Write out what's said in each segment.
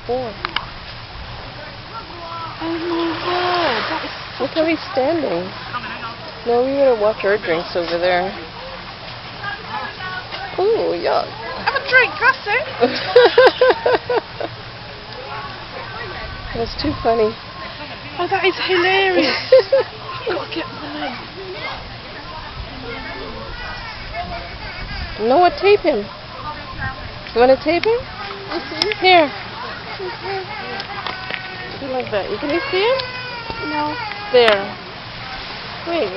before. Oh my word, that is Look how he's standing. No, we gotta watch our drinks over there. Ooh, yuck. Have a drink, that's it. That's too funny. Oh, that is hilarious. I've got to get money. No, what? Tape him. You want to tape him? Here. Do like that. Can you see him? No. There. Wait.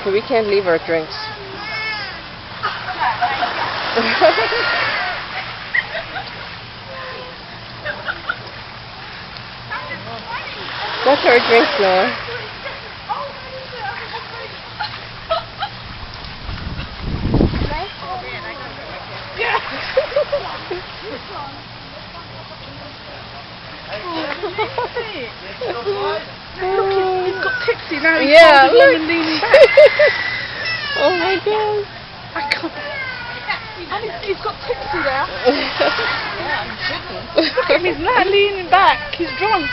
Okay, we can't leave our drinks. That's our drinks, Noah. Look, he's got tipsy now. He's look. and leaning back. Oh my God. I can't. And he's got tipsy now. Look at him, he's not leaning back. He's drunk.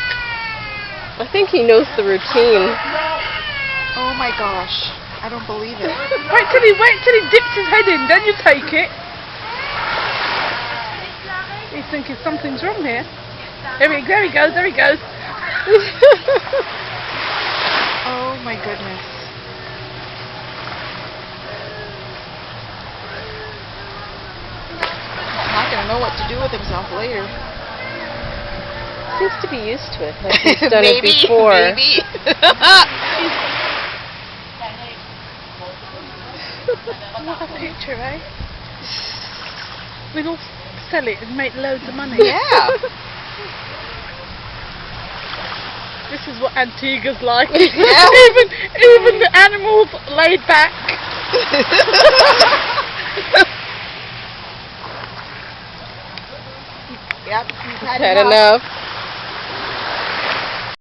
I think he knows the routine. Oh my gosh. I don't believe it. Wait till he dips his head in, then you take it. He's thinking something's wrong here. There he goes. Oh my goodness. He's not going to know what to do with himself later. Seems to be used to it. Like he's done it before. Maybe. What a picture, eh? We'd all sell it and make loads of money. Yeah. This is what Antigua's like. Yeah. even the animals laid back. Yep, he's Had enough.